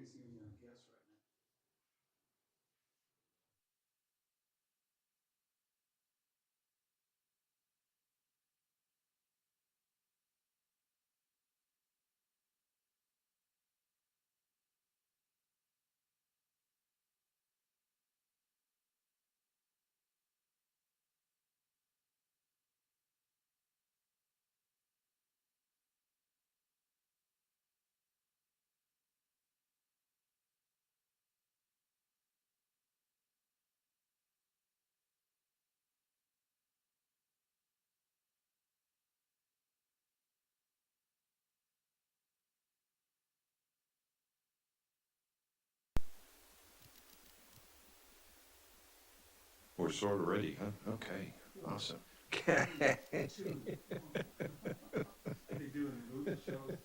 basing everything on guess right now. We're sort of ready, huh? Okay, awesome. I could do in the movie shows.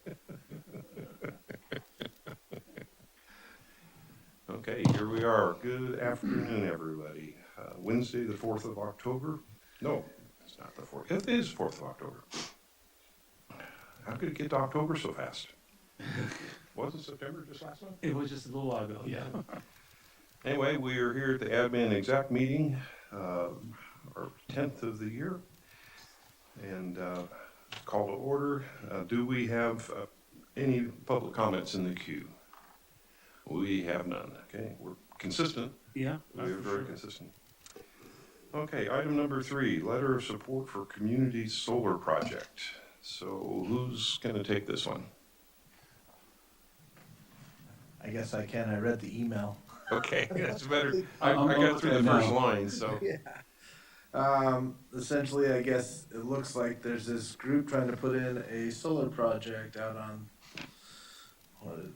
Okay, here we are. Good afternoon, everybody. Wednesday, the 4th of October. No, it's not the 4th. It is 4th of October. How could it get to October so fast? Wasn't September just last month? It was just a little while ago, yeah. Anyway, we are here at the admin exec meeting, our 10th of the year. And call to order. Do we have any public comments in the queue? We have none. Okay, we're consistent. Yeah. We're very consistent. Okay, item number 3, letter of support for community solar project. So who's going to take this one? I guess I can. I read the email. Okay, that's better. I I'm got through the looking first now. line, so. Essentially, I guess it looks like there's this group trying to put in a solar project out on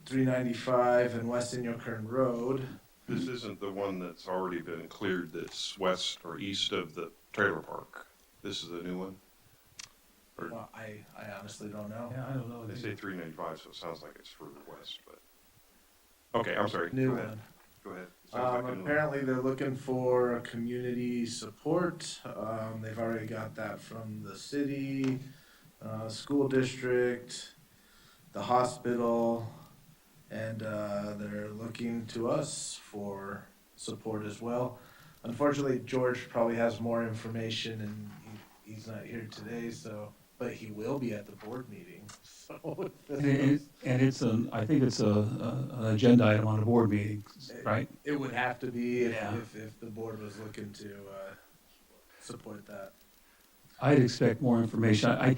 395 and West Kern Road. This isn't the one that's already been cleared that's west or east of the trailer park. This is the new one? Or Well, I honestly don't know. Yeah, I don't know. they say 395, so it sounds like it's further west, but. Okay, I'm sorry. New Go ahead. one. Go ahead. Sounds like a new one. Apparently, they're looking for community support. They've already got that from the city, school district, the hospital, and they're looking to us for support as well. Unfortunately, George probably has more information, and he's not here today, but he will be at the board meeting. So And it's I think it's an agenda item on a board meeting, right? it would have to be Yeah. if the board was looking to support that. I'd expect more information. I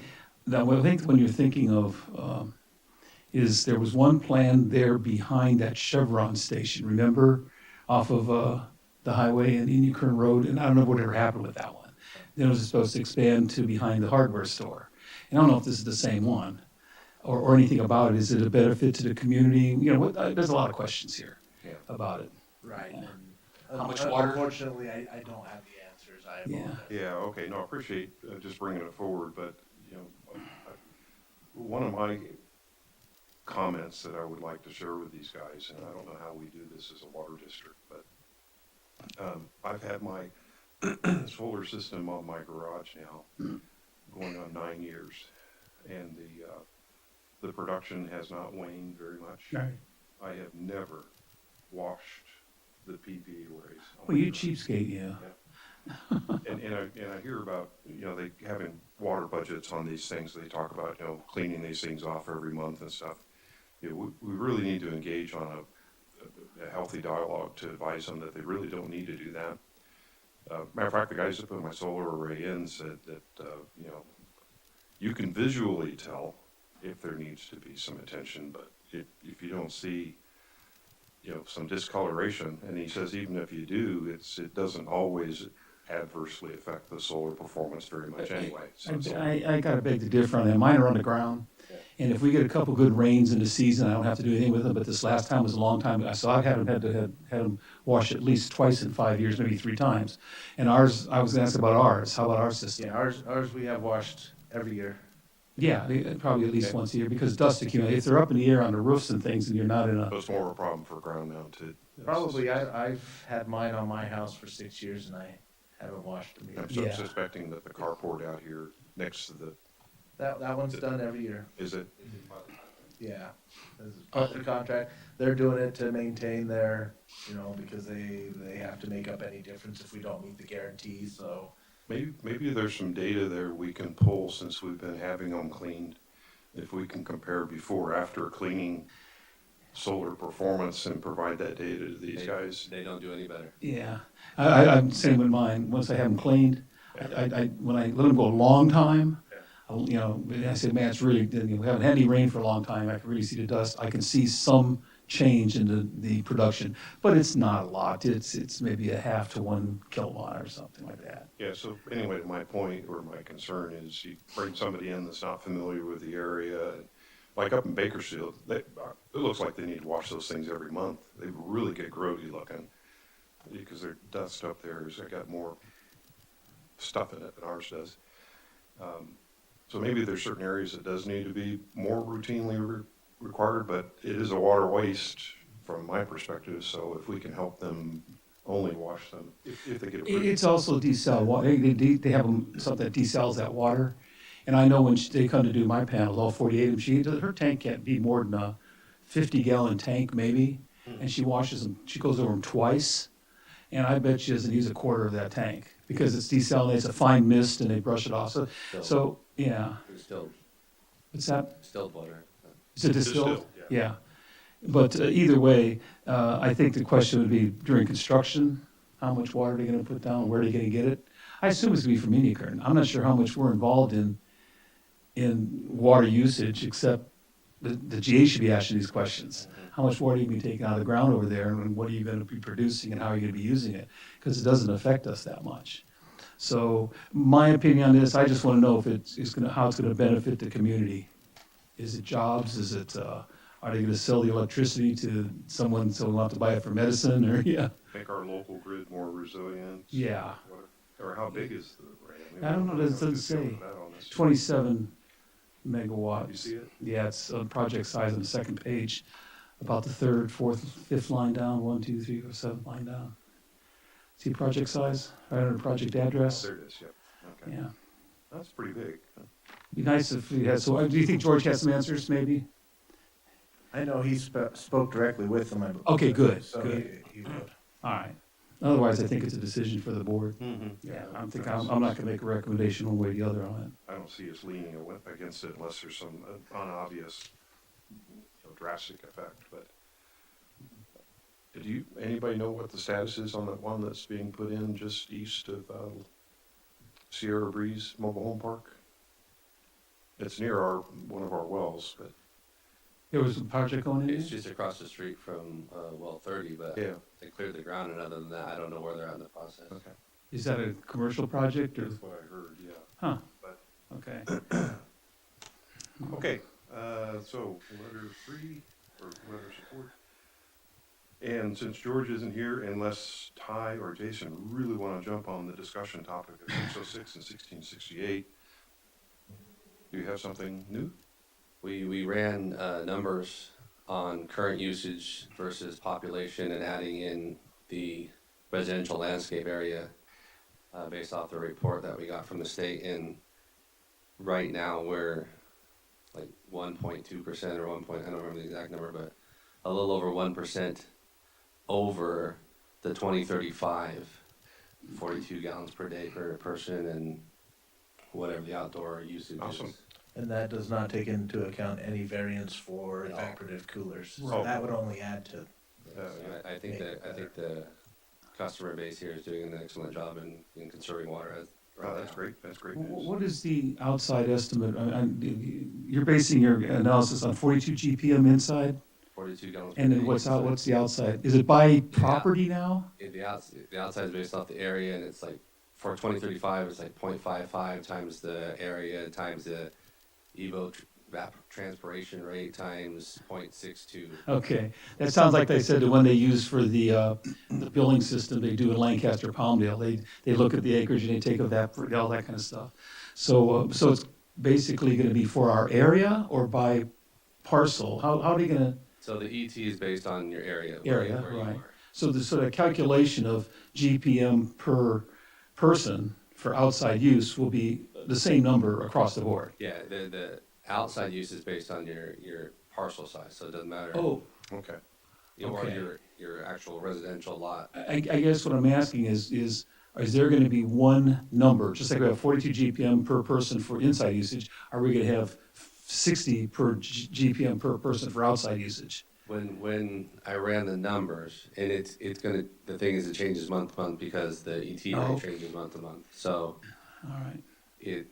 think when you're thinking of, is there was one plan there behind that Chevron station, remember? Off of the highway in Indian Kern Road, and I don't know whatever happened with that one. Then it was supposed to expand to behind the hardware store. And I don't know if this is the same one or anything about it. Is it a benefit to the community? You know, there's a lot of questions here Yeah. about it. Right. Yeah. And How much water? Unfortunately, I don't have the answers. I Yeah. apologize. Yeah, okay, no, I appreciate just bringing it forward, but, you know, one of my comments that I would like to share with these guys, and I don't know how we do this as a water district, but I've had my solar system on my garage now going on 9 years, and the production has not waned very much. Right. I have never washed the PV arrays. on Well, my you garage. cheapskate, yeah. And I hear about, you know, they having water budgets on these things. They talk about, you know, cleaning these things off every month and stuff. You know, we really need to engage on a healthy dialogue to advise them that they really don't need to do that. Matter of fact, the guys that put my solar array in said that, you know, you can visually tell if there needs to be some attention, but if you don't see, you know, some discoloration, and he says even if you do, it doesn't always adversely affect the solar performance very much anyway. So I gotta beg to differ on that. Mine are on the ground. And if we get a couple good rains in the season, I don't have to do anything with them, but this last time was a long time. So I've had them washed at least twice in 5 years, maybe 3 times. And ours, I was gonna ask about ours. How about our system? Yeah, ours we have washed every year. Yeah, probably at least once a year, because dust accumulates. If they're up in the air on the roofs and things, and you're not in a, it's more of a problem for ground mounted. Probably, I've had mine on my house for 6 years and I haven't washed them I'm yet. Yeah. suspecting that the carport out here next to the, That one's done every year. is it? Yeah, this is part of their contract. They're doing it to maintain their, because they have to make up any difference if we don't meet the guarantee, so. Maybe there's some data there we can pull since we've been having them cleaned. If we can compare before, after cleaning solar performance and provide that data to these guys. They don't do any better. Yeah, I'm same with mine. Once I have them cleaned, when I let them go a long time, I say, man, it's really, we haven't had any rain for a long time. I can really see the dust. I can see some change in the production, but it's not a lot. It's maybe a half to 1 kilowatt or something like that. Yeah, so anyway, my point or my concern is you bring somebody in that's not familiar with the area, like up in Bakersfield, it looks like they need to wash those things every month. They really get grody looking because their dust up there has got more stuff in it than ours does. So maybe there's certain areas that does need to be more routinely required, but it is a water waste from my perspective. So if we can help them only wash them, if they get approved. It's also desal water. They have something that desals that water. And I know when they come to do my panels, all 48 of them, her tank can't be more than a 50-gallon tank maybe. And she washes them, she goes over them twice. And I bet she doesn't use a quarter of that tank because it's desalinated, it's a fine mist and they brush it off. So yeah. Distilled. What's that? Distilled water. Is it distilled? Distilled, Yeah. But either way, I think the question would be during construction, how much water are they gonna put down, where are they gonna get it? I assume it's gonna be from Unicurn. I'm not sure how much we're involved in water usage, except the GA should be asking these questions. How much water are you gonna be taking out of the ground over there, and what are you gonna be producing, and how are you gonna be using it? Because it doesn't affect us that much. So my opinion on this, I just wanna know if how it's gonna benefit the community. Is it jobs? Is it, are they gonna sell the electricity to someone so they'll have to buy it for medicine, or, yeah? Make our local grid more resilient. Yeah. Or how big is the array? I don't know, it doesn't say. 27 megawatts. You see it? Yeah, it's a project size on the second page, about the third, fourth, fifth line down, 1, 2, 3, 4, 7th line down. See project size, right under project address? There it is, yep. Okay. Yeah. That's pretty big. Be nice if we had, so do you think George has some answers, maybe? I know he spoke directly with them. Okay, good, So good. he would. All right. Otherwise, I think it's a decision for the board. Yeah, I'm not gonna make a recommendation one way or the other on it. I don't see us leaning against it unless there's some unobvious, drastic effect, but. Anybody know what the status is on that one that's being put in just east of Sierra Breeze Mobile Home Park? It's near one of our wells, but. There was a project going in? It's just across the street from well 30, but Yeah. they cleared the ground, and other than that, I don't know where they're at in the process. Okay. Is that a commercial project or? That's what I heard, yeah. Huh, But, okay. okay, so letter 3, or letter support. And since George isn't here, unless Ty or Jason really want to jump on the discussion topic of 606 and 1668, do you have something new? We ran numbers on current usage versus population and adding in the residential landscape area based off the report that we got from the state. And right now we're like 1.2% or 1 point, I don't remember the exact number, but a little over 1% over the 2035 42 gallons per day per person and whatever the outdoor usage Awesome. is. And that does not take into account any variance for No. evaporative coolers. So Right. that would only add to. I think the customer base here is doing an excellent job in conserving water. That's great. That's great news. What is the outside estimate? You're basing your analysis on 42 GPM inside? 42 gallons. And then what's the outside? Is it by property now? The outside is based off the area, and it's like, for 2035, it's like 0.55 times the area times the evapotranspiration rate times 0.62. Okay, that sounds like they said the one they use for the billing system they do in Lancaster, Palmdale. They look at the acreage and they take all that kind of stuff. So it's basically gonna be for our area or by parcel? How are they gonna, So the ET is based on your area. Area, where you right. are. so the sort of calculation of GPM per person for outside use will be the same number across the board? Yeah, the outside use is based on your parcel size, so it doesn't matter. Oh, Okay. Or okay. your actual residential lot. I guess what I'm asking is there gonna be one number, just like we have 42 GPM per person for inside usage, are we gonna have 60 per GPM per person for outside usage? When I ran the numbers, and it's gonna, the thing is, it changes month to month because the ET Oh. rate changes month to month. So All right,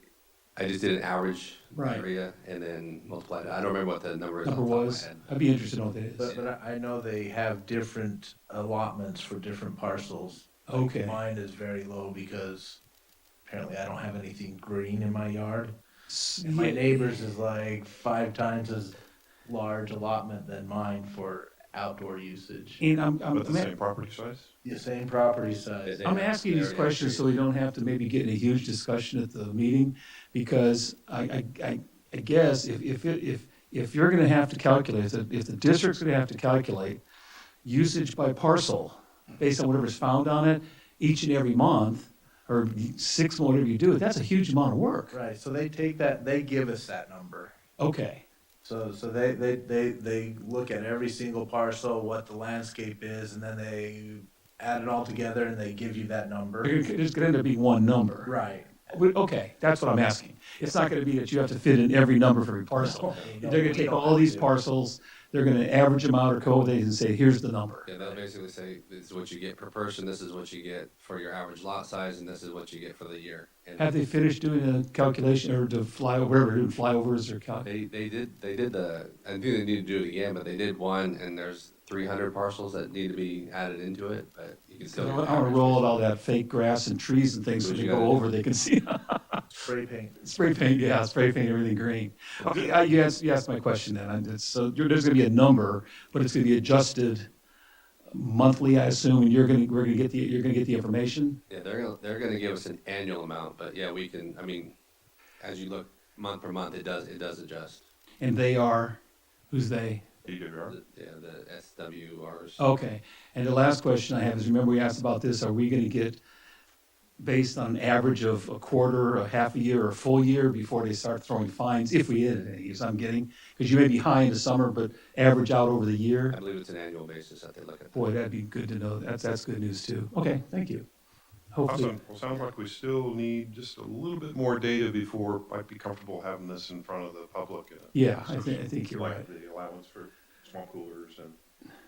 I just did an average Right. area and then multiplied it. I don't remember what the number is off number the top of was, my head. I'd be interested in what that But, is. but I know they have different allotments for different parcels. Like, Okay. mine is very low because apparently I don't have anything green in my yard. And my Yeah. neighbor's is like 5 times as large allotment than mine for outdoor usage. And But the same property size? The same property size. They I'm have asking these area questions so trees. we don't have to maybe get in a huge discussion at the meeting, because I guess if you're gonna have to calculate, if the district's gonna have to calculate usage by parcel, based on whatever's found on it, each and every month, or 6 months, whatever you do, that's a huge amount of work. Right, so they take that, they give us that number. Okay, So they look at every single parcel, what the landscape is, and then they add it all together and they give you that number. it's gonna end up being one number. Right. Okay, that's what I'm asking. It's not gonna be that you have to fit in every number for every parcel. No, They're we gonna take don't all have these to. parcels, they're gonna average them out or collate and say, here's the number. Yeah, they'll basically say, this is what you get per person, this is what you get for your average lot size, and this is what you get for the year. And Have they finished doing a calculation or to fly, whatever, doing flyovers or they did the, I think they need to do it again, but they did one, and there's 300 parcels that need to be added into it, but you can I still. wanna roll out all that fake grass and trees and things so What they you go gotta over, do. they can see. Spray paint. Spray paint, yeah, spray paint everything green. Okay, you asked my question then. So there's gonna be a number, but it's gonna be adjusted monthly, I assume, and you're gonna get the information? Yeah, they're gonna give us an annual amount, but yeah, we can, I mean, as you look month per month, it does adjust. And they are, who's they? DWR? Yeah, the SWRs. Okay, and the last question I have is, remember we asked about this, are we gonna get based on an average of a quarter, a half a year, or a full year before they start throwing fines, if we get any, is I'm getting? Because you may be high in the summer, but average out over the year. I believe it's an annual basis that they look at. Boy, that'd be good to know. That's good news too. Okay, thank you. Hopefully, Awesome. Well, sounds like we still need just a little bit more data before I'd be comfortable having this in front of the public. yeah, I think you're Like right. the allowance for swamp coolers and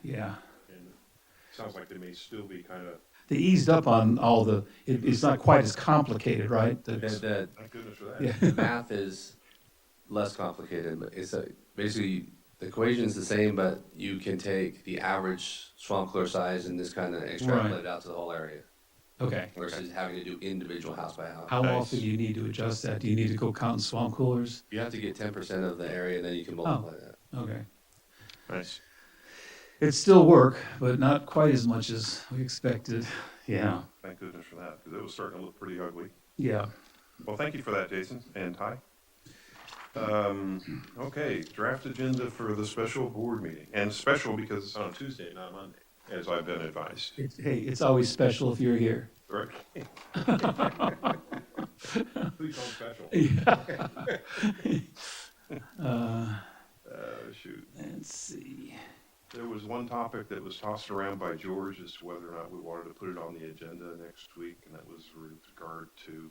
Yeah. it sounds like they may still be kind of, They eased up on all it's not quite as complicated, right? That's- thank goodness for that. Yeah. The math is less complicated, but it's basically, the equation's the same, but you can take the average swamp cooler size and just kind of extrapolate it out to the whole area, Okay. versus having to do individual house by house. How Nice. often do you need to adjust that? Do you need to go counting swamp coolers? You have to get 10% of the area, and then you can multiply that. Okay. Nice. It's still work, but not quite as much as we expected. Yeah. Thank goodness for that, because it was starting to look pretty ugly. Yeah. Well, thank you for that, Jason, and Ty. Okay, draft agenda for the special board meeting, and special because it's on a Tuesday, not Monday, as I've been advised. Hey, it's always special if you're here. Right? Please don't special. Shoot. Let's see. There was one topic that was tossed around by George as to whether or not we wanted to put it on the agenda next week, and that was with regard to,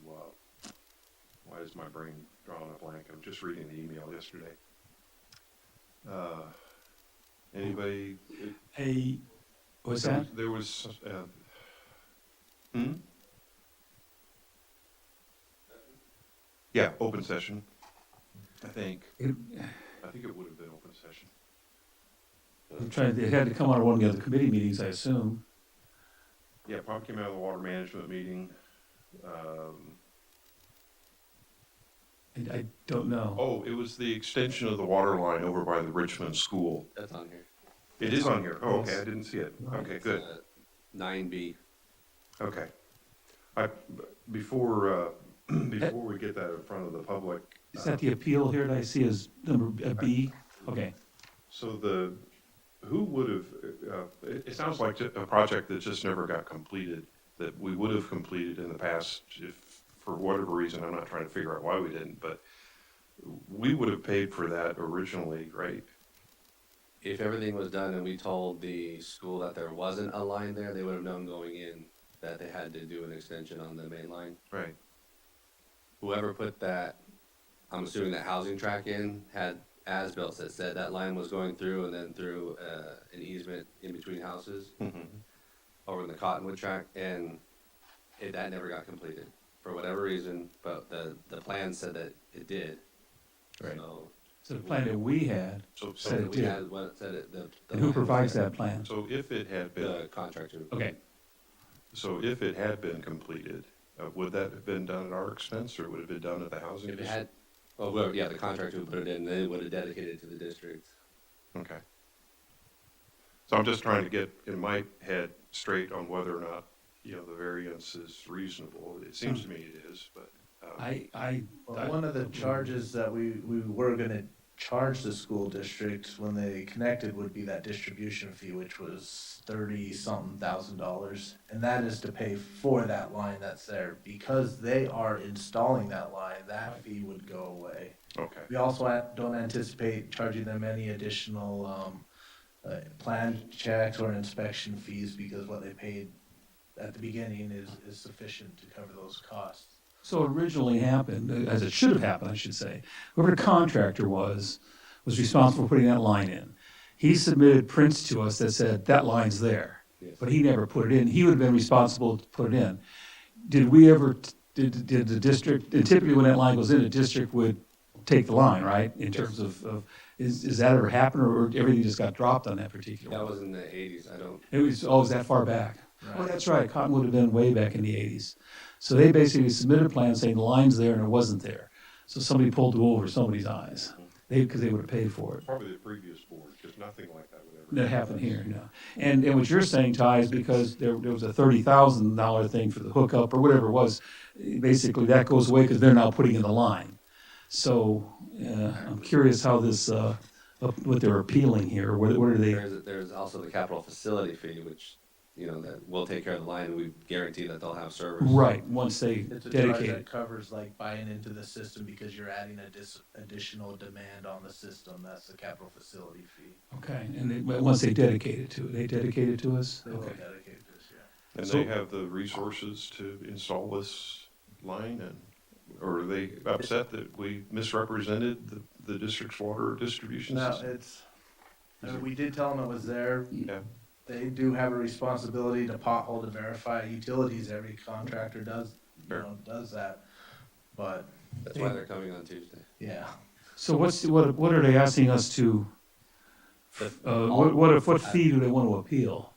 why is my brain drawing a blank? I'm just reading the email yesterday. Anybody? Hey, what's that? There was, yeah, open session, I think. I think it would have been open session. I'm trying, it had to come out of one of the other committee meetings, I assume. Yeah, probably came out of the water management meeting. I don't know. Oh, it was the extension of the water line over by the Richmond School. That's on here. It is on here. Oh, okay, I didn't see it. Okay, good. 9B. Okay. Before we get that in front of the public. Is that the appeal here that I see as number B? Okay. So who would have, it sounds like a project that just never got completed, that we would have completed in the past if, for whatever reason, I'm not trying to figure out why we didn't, but we would have paid for that originally, right? if everything was done and we told the school that there wasn't a line there, they would have known going in that they had to do an extension on the main line. Right. Whoever put that, I'm assuming that housing track in, had as-built that said that line was going through and then through an easement in between houses over in the Cottonwood track, and that never got completed for whatever reason, but the plan said that it did. Right. So, So the plan that we had So, said it we did. had what said it. The And who line provides was that plan? so if it had been, The contractor. Okay. so if it had been completed, would that have been done at our expense, or would it have been done at the housing? If it had, well, whoever, yeah, the contractor would put it in, then it would have dedicated it to the district. Okay. So I'm just trying to get in my head straight on whether or not, the variance is reasonable. It seems to me it is, but, Well, one of the charges that we were gonna charge the school district when they connected would be that distribution fee, which was $30-something thousand. And that is to pay for that line that's there. Because they are installing that line, that fee would go away. okay. We also don't anticipate charging them any additional, plan checks or inspection fees, because what they paid at the beginning is sufficient to cover those costs. So it originally happened, as it should have happened, I should say, whoever the contractor was responsible for putting that line in. He submitted prints to us that said, that line's there, Yes. but he never put it in. He would have been responsible to put it in. Did we ever, did the district, and typically when that line goes in, the district would take the line, right? In terms of, is that ever happened, or everything just got dropped on that particular That one? was in the 80s. I don't. It was always that far back. Oh, Right. that's right, Cotton would have been way back in the 80s. So they basically submitted a plan saying the line's there and it wasn't there. So somebody pulled the wool over somebody's eyes, because they would have paid for it. Probably the previous board, because nothing like that would ever. That happened here, no. And what you're saying, Ty, is because there was a $30,000 thing for the hookup or whatever it was, basically that goes away because they're now putting in the line. So I'm curious how this, what they're appealing here, what are they? There's also the capital facility fee, which, that will take care of the line, and we guarantee that they'll have service. Right, once they It's a charge dedicate that it. covers like buying into the system because you're adding additional demand on the system. That's the capital facility fee. Okay, and once they dedicate it to it, they dedicate it to us? They will Okay. dedicate this, yeah. And So- they have the resources to install this line, or are they upset that we misrepresented the district's water distribution No, system? we did tell them it was there. Yeah, They do have a responsibility to pothole to verify utilities. Every contractor does, does that. But, That's why they're coming on Tuesday. yeah. So what are they asking us to, what fee do they want to appeal?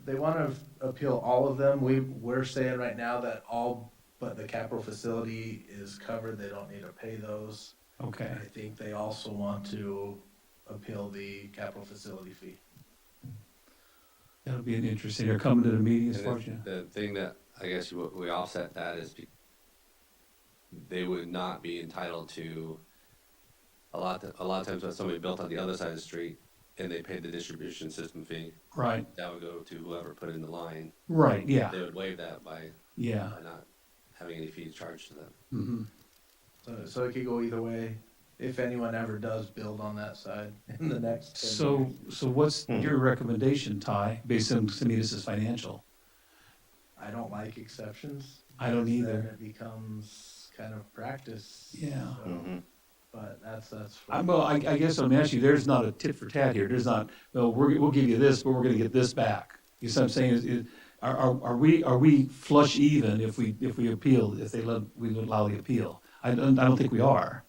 They want to appeal all of them. We're saying right now that all but the capital facility is covered. They don't need to pay those. Okay, I think they also want to appeal the capital facility fee. that'll be an interesting, they're coming to the meeting as And far as you. the thing that, I guess we offset that is they would not be entitled to, a lot of times when somebody built on the other side of the street and they paid the distribution system fee, Right, that would go to whoever put in the line. right, yeah, They would waive that by yeah. not having any fees charged to them. Mhm. So it could go either way, if anyone ever does build on that side in the next 10 So, years. so what's your recommendation, Ty, based on, to me, this is financial? I don't like exceptions. I don't because either. Then it becomes kind of practice. Yeah. So, but that's. Well, I guess I'm asking you, there's not a tit for tat here, there's not, well, we'll give you this, but we're gonna get this back. You see what I'm saying, are we flush even if we appeal, if we allow the appeal? I don't think we are.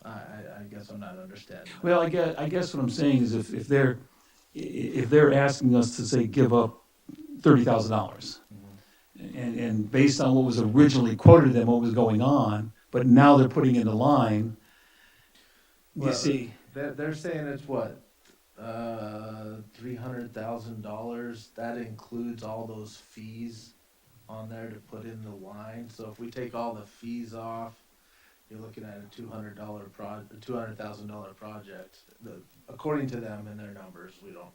I guess I'm not understanding. Well, I guess what I'm saying is if they're asking us to say, give up $30,000, and based on what was originally quoted to them, what was going on, but now they're putting in the line, you Well, see, They're saying it's what, $300,000. That includes all those fees on there to put in the line. So if we take all the fees off, you're looking at a $200,000 project. According to them and their numbers, we don't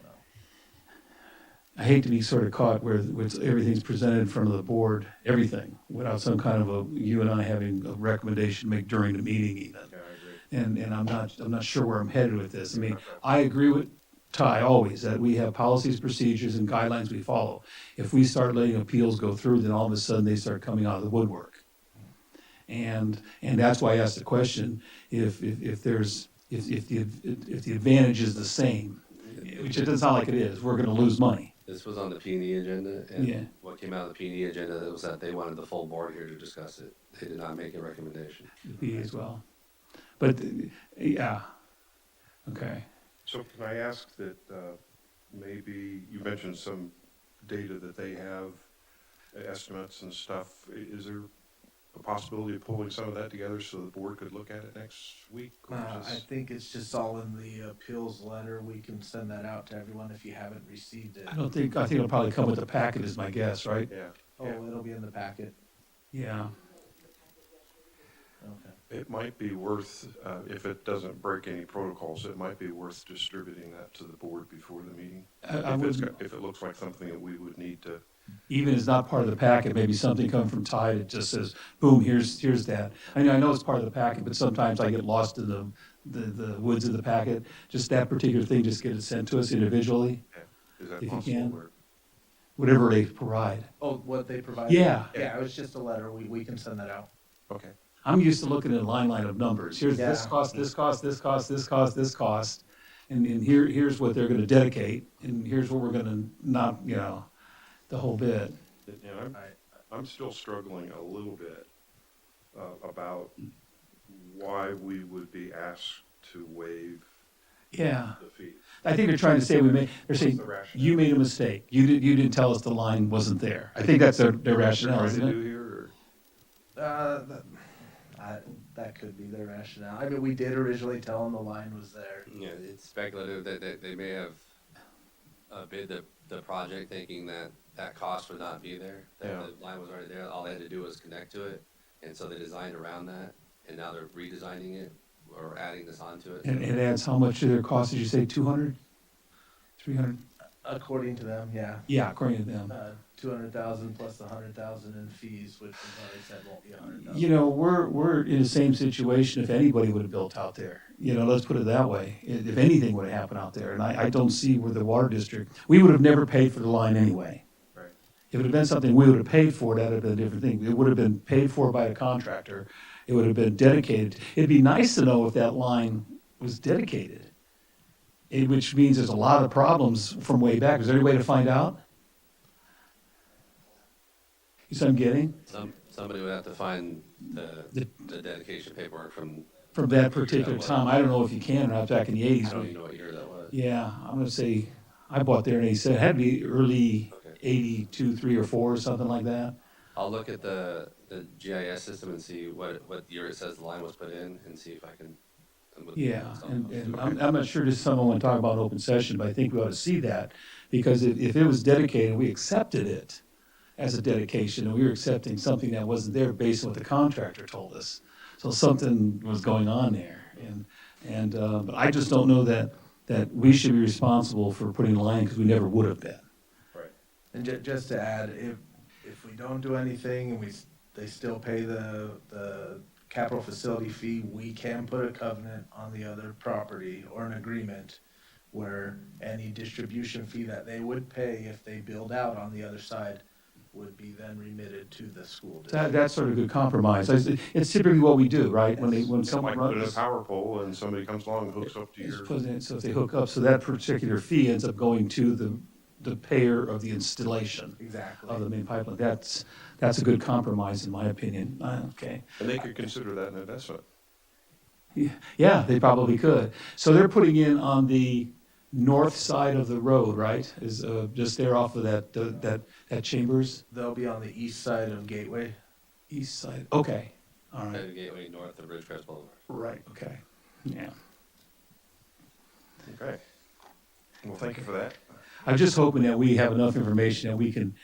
know. I hate to be sort of caught where everything's presented in front of the board, everything, without some kind of you and I having a recommendation to make during the meeting even. Yeah, I agree. and I'm not sure where I'm headed with this. I mean, I agree with Ty always, that we have policies, procedures, and guidelines we follow. If we start letting appeals go through, then all of a sudden they start coming out of the woodwork. And that's why I asked the question, if the advantage is the same, which it doesn't sound like it is, we're gonna lose money. This was on the P&E agenda, Yeah. and what came out of the P&E agenda was that they wanted the full board here to discuss it. They did not make a recommendation. Be as well. But, yeah, okay. So can I ask that, maybe, you mentioned some data that they have, estimates and stuff. Is there a possibility of pulling some of that together so the board could look at it next week? Or I think it's just all in the appeals letter. We can send that out to everyone if you haven't received it. I think it'll probably come with the packet is my guess, right? Yeah, Oh, yeah. it'll be in the packet. Yeah. Okay. It might be worth, if it doesn't break any protocols, it might be worth distributing that to the board before the meeting. If it looks like something that we would need to, Even as not part of the packet, maybe something come from Ty that just says, boom, here's that. I know it's part of the packet, but sometimes I get lost in the woods of the packet. Just that particular thing, just get it sent to us individually, is that If you possible? can. Or- whatever they provide. Oh, what they provided? Yeah. Yeah, it was just a letter. We can send that out. Okay, I'm used to looking at a line of numbers. Here's this Yeah. cost, this cost, this cost, this cost, this cost. And here's what they're gonna dedicate, and here's what we're gonna not, the whole bit. and I'm still struggling a little bit about why we would be asked to waive Yeah. the fee. I think they're trying to say they're What's saying, the rationale? you made a mistake. You didn't tell us the line wasn't there. I think that's their rationale, Trying isn't to it? do here, or? That could be their rationale. I mean, we did originally tell them the line was there. Yeah, it's speculative that they may have bid the project thinking that cost would not be there. That Yeah. the line was already there, all they had to do was connect to it, and so they designed around that, and now they're redesigning it or adding this onto it. And it adds how much to their cost, did you say, 200? 300? According to them, yeah. Yeah, according to them. 200,000 plus the 100,000 in fees, which we've already said won't be 100,000. We're in the same situation if anybody would have built out there. Let's put it that way. If anything would have happened out there, and I don't see where the water district, we would have never paid for the line anyway. Right. If it had been something we would have paid for, that'd have been a different thing. It would have been paid for by a contractor. It would have been dedicated. It'd be nice to know if that line was dedicated. Which means there's a lot of problems from way back. Is there any way to find out? You see what I'm getting? Somebody would have to find the dedication paperwork from, From that particular time, I don't know if you can or not, back in the I eighties. don't even know what year that was. Yeah, I'm gonna say, I bought there in 87, it had to be early Okay. 82, 3 or 4 or something like that. I'll look at the GIS system and see what year it says the line was put in, and see if I can. Yeah, and I'm not sure this is something I want to talk about in open session, but I think we ought to see that. Because if it was dedicated, we accepted it as a dedication, and we were accepting something that wasn't there based on what the contractor told us. So something was going on there, but I just don't know that we should be responsible for putting a line, because we never would have been. Right. And just to add, if we don't do anything and they still pay the capital facility fee, we can put a covenant on the other property or an agreement where any distribution fee that they would pay if they build out on the other side would be then remitted to the school district. That's sort of a good compromise. It's typically what we do, right? When It's someone like putting a runs. power pole and somebody comes along and hooks up to It's your. put in, so if they hook up, so that particular fee ends up going to the payer of the installation Exactly. of the main pipeline. That's a good compromise, in my opinion. Okay. And they could consider that an investment. Yeah, they probably could. So they're putting in on the north side of the road, right? Is just there off of that Chambers They'll be on the east side of Gateway. east side. Okay, all right. The gateway north of Ridgecrest Boulevard. Right, okay, yeah. Okay. Well, thank you for that. I'm just hoping that we have enough information that we can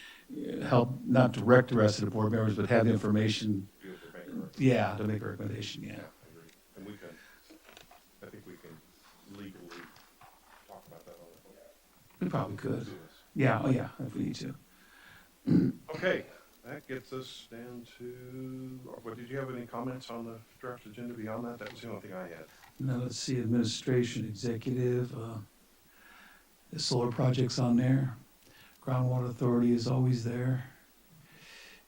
help, not direct the rest of the board members, but have the information, You have to make a recommendation. yeah, to make a recommendation, yeah. Yeah, I agree. And we can, I think we can legally talk about that on the phone. We probably could. Do this. Yeah, oh yeah, if we need to. Okay, that gets us down to, what, did you have any comments on the draft agenda beyond that? That was the only thing I had. Now, let's see, administration, executive, the solar project's on there. Groundwater authority is always there.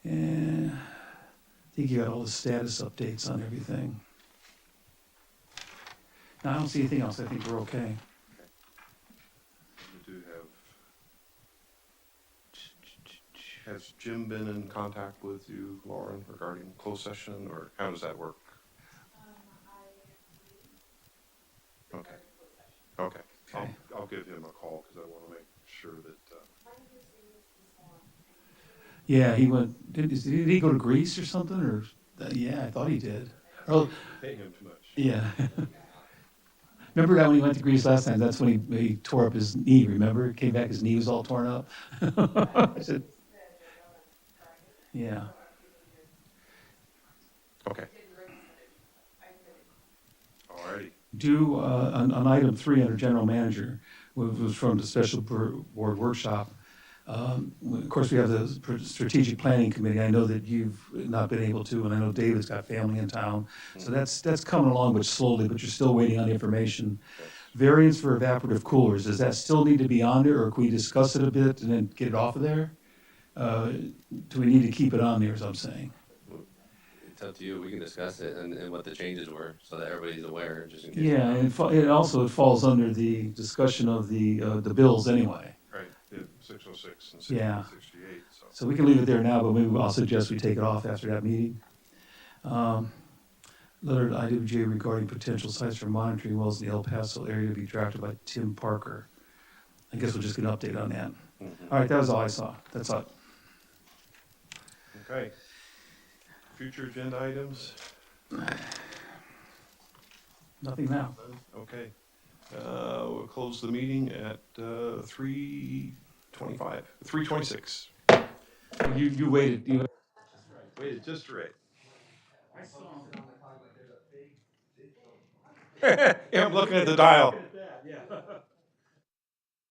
And I think you got all the status updates on everything. No, I don't see anything else. I think we're okay. We do have, has Jim been in contact with you, Lauren, regarding closed session, or how does that work? Okay, okay. I'll give him a call, because I want to make sure that, Yeah, he went, did he go to Greece or something, or, yeah, I thought he did. Oh, paying him too much. yeah. Remember that when he went to Greece last time, that's when he tore up his knee, remember? Came back, his knee was all torn up. I said, yeah. Okay. Alrighty. On item 3 under general manager, which was from the special board workshop. Of course, we have the strategic planning committee. I know that you've not been able to, and I know David's got family in town. So that's coming along, but slowly, but you're still waiting on the information. Variance for evaporative coolers, does that still need to be on there, or can we discuss it a bit and then get it off of there? Do we need to keep it on there, as I'm saying? It's up to you. We can discuss it and what the changes were, so that everybody's aware, just in case. Yeah, and it falls under the discussion of the bills anyway. Right, the 606 and Yeah. 68, so. So we can leave it there now, but maybe I'll suggest we take it off after that meeting. Letter to IWJ regarding potential sites for monitoring wells in the El Paso area to be drafted by Tim Parker. I guess we'll just get an update on that. All right, that was all I saw. That's all. Okay. Future agenda items? Nothing now. Okay. We'll close the meeting at 3:25, 3:26. You waited. Waited just right. Yeah, I'm looking at the dial.